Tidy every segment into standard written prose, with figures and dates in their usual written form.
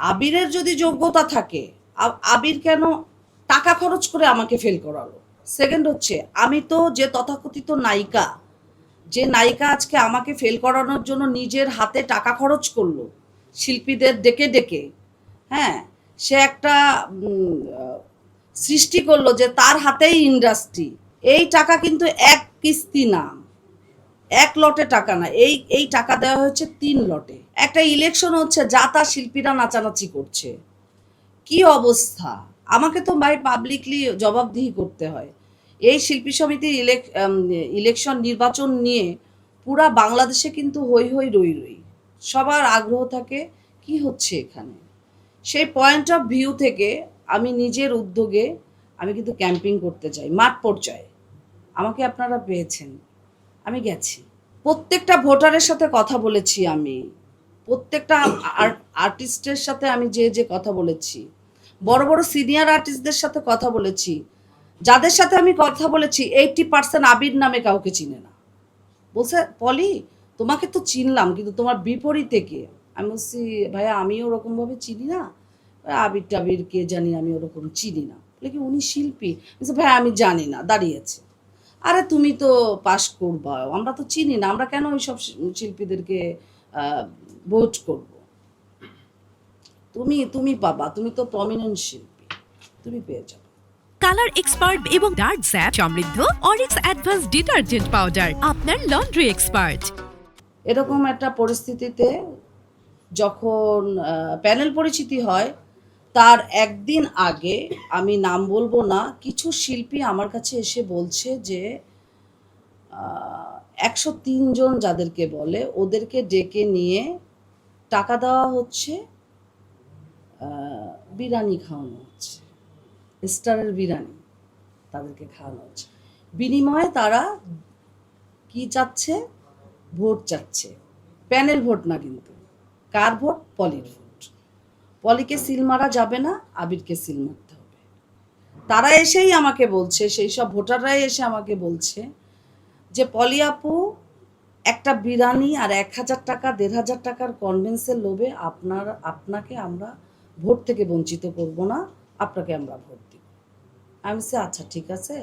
আবিরের যদি যোগ্যতা থাকে, আবির কেন টাকা খরচ করে আমাকে ফেল করালো? সেকেন্ড হচ্ছে, আমি তো যে তথাকথিত নায়িকা, যে নায়িকা আজকে আমাকে ফেল করানোর জন্য নিজের হাতে টাকা খরচ করলো শিল্পীদের ডেকে ডেকে, হ্যাঁ, সে একটা সৃষ্টি করলো যে তার হাতেই ইন্ডাস্ট্রি। এই টাকা কিন্তু এক কিস্তি না, এক লটে টাকা না, এই টাকা দেওয়া হয়েছে 3 লটে। একটা ইলেকশন হচ্ছে, যা তা শিল্পীরা নাচানাচি করছে। কি অবস্থা! আমাকে তো ভাই পাবলিকলি জবাবদিহি করতে হয়। এই শিল্পী সমিতির ইলেকশন নির্বাচন নিয়ে পুরা বাংলাদেশে কিন্তু হৈ হৈ রই রই, সবার আগ্রহ থাকে কি হচ্ছে এখানে। সেই পয়েন্ট অফ ভিউ থেকে আমি নিজের উদ্যোগে আমি কিন্তু ক্যাম্পিং করতে চাই মাঠ পর্যায়ে। আমাকে আপনারা পেয়েছেন, আমি গেছি, প্রত্যেকটা ভোটারের সাথে কথা বলেছি, আমি প্রত্যেকটা আর্টিস্টের সাথে আমি যে কথা বলেছি, বড় বড় সিনিয়র আর্টিস্টদের সাথে কথা বলেছি। যাদের সাথে আমি কথা বলেছি 80% আবির নামে কাউকে চিনে না। বলছে পলি, তোমাকে তো চিনলাম, কিন্তু তোমার বিপরীতে কে? আমি বলছি ভাইয়া আমি ওরকমভাবে চিনি না, আবির টাবির কে জানি, আমি ওরকম চিনি না। বলে কি উনি শিল্পী? বলছে ভাইয়া আমি জানি না, দাঁড়িয়েছে। আরে তুমি তো পাস করবা, আমরা তো চিনি না, আমরা কেন ওইসব শিল্পীদেরকে ভোট করব? তুমি পাবা, তুমি তো প্রমিনেন্ট শিল্পী, তুমি পেয়ে যাবে। কালার এক্সপার্ট এবং ডার্ক স্যাপ সমৃদ্ধ অরিক্স অ্যাডভান্স ডিটারজেন্ট পাউডার, আপনার লন্ড্রি এক্সপার্ট। এরকম একটা পরিস্থিতিতে যখন প্যানেল পরিচিতি হয়, তার একদিন আগে, আমি নাম বলবো না, কিছু শিল্পী আমার কাছে এসে বলছে যে 103 জন যাদেরকে বলে ওদেরকে ডেকে নিয়ে টাকা দেওয়া হচ্ছে, বিরিয়ানি খাওয়ানো হচ্ছে, স্টারের বিরিয়ানি তাদেরকে খাওয়ানো হচ্ছে। বিনিময়ে তারা কি চাচ্ছে? ভোট চাচ্ছে। প্যানেল ভোট না, কিন্তু কার ভোট? পলির ভোট। পলিকে সিল মারা যাবে না, আবিরকে সিল মারতে হবে। তারা এসেই আমাকে বলছে, সেই সব ভোটাররাই এসে আমাকে বলছে যে পলি আপু, একটা বিরিয়ানি আর 1000 টাকা 1500 টাকার কনভেন্সের লোভে আপনাকে আমরা ভোট থেকে বঞ্চিত করব না, আপনাকে আমরা ভোট দিব। আমি বলছি আচ্ছা ঠিক আছে,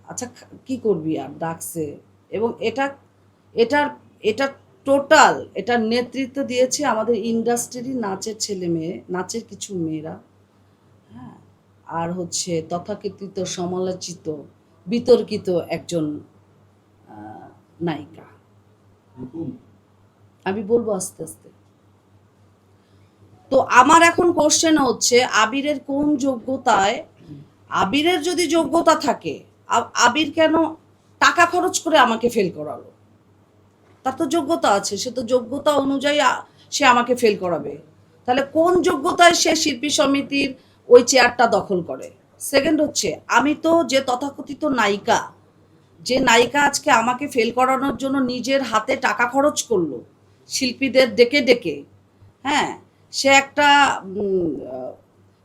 আচ্ছা কি করবি আর, ডাকছে। এবং এটা টোটাল এটার নেতৃত্ব দিয়েছে আমাদের ইন্ডাস্ট্রির নাচের ছেলে মেয়ে, নাচের কিছু মেয়েরা, হ্যাঁ, আর হচ্ছে তথাকথিত সমালোচিত বিতর্কিত একজন নায়িকা। আমি বলবো আস্তে আস্তে। তো আমার এখন কোশ্চেন হচ্ছে, আবিরের কোন যোগ্যতায়, আবিরের যদি যোগ্যতা থাকে, আবির কেন টাকা খরচ করে আমাকে ফেল করালো? তার তো যোগ্যতা আছে, সে তো যোগ্যতা অনুযায়ী সে আমাকে ফেল করাবে। তাহলে কোন যোগ্যতায় সে শিল্পী সমিতির ওই চেয়ারটা দখল করে? সেকেন্ড হচ্ছে, আমি তো যে তথাকথিত নায়িকা, যে নায়িকা আজকে আমাকে ফেল করানোর জন্য নিজের হাতে টাকা খরচ করলো শিল্পীদের ডেকে ডেকে, হ্যাঁ, সে একটা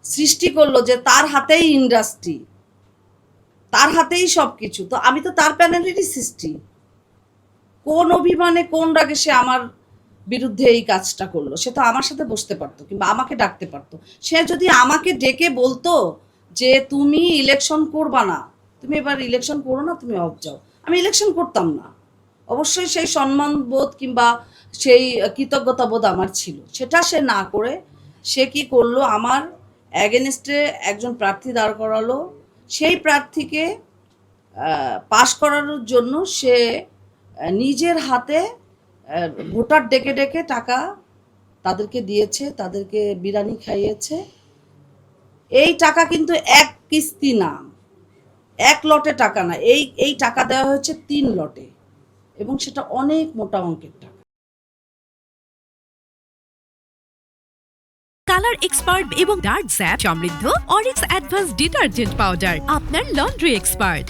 সৃষ্টি করলো যে তার হাতেই ইন্ডাস্ট্রি, তার হাতেই সব কিছু। তো আমি তো তার প্যানেলেরই সৃষ্টি। কোন অভিমানে, কোন রাগে সে আমার বিরুদ্ধে এই কাজটা করলো? সে তো আমার সাথে বসতে পারতো, কিংবা আমাকে ডাকতে পারতো। সে যদি আমাকে ডেকে বলতো যে তুমি ইলেকশন করবা না, তুমি এবার ইলেকশন করো না, তুমি অফ যাও, আমি ইলেকশন করতাম না। অবশ্যই সেই সম্মান বোধ কিংবা সেই কৃতজ্ঞতা বোধ আমার ছিল। সেটা সে না করে সে কি করলো? আমার অ্যাগেনস্টে একজন প্রার্থী দাঁড় করালো। সেই প্রার্থীকে পাশ করানোর জন্য সে নিজের হাতে ভোটার ডেকে ডেকে টাকা তাদেরকে দিয়েছে, তাদেরকে বিরিয়ানি খাইয়েছে। এই টাকা কিন্তু এক কিস্তি না, এক লটে টাকা না, এই টাকা দেওয়া হয়েছে 3 লটে, এবং সেটা অনেক মোটা অঙ্কের টাকা। কালার এক্সপার্ট এবং ডার্ক স্যাপ সমৃদ্ধ অরিক্স অ্যাডভান্স ডিটারজেন্ট পাউডার, আপনার লন্ড্রি এক্সপার্ট।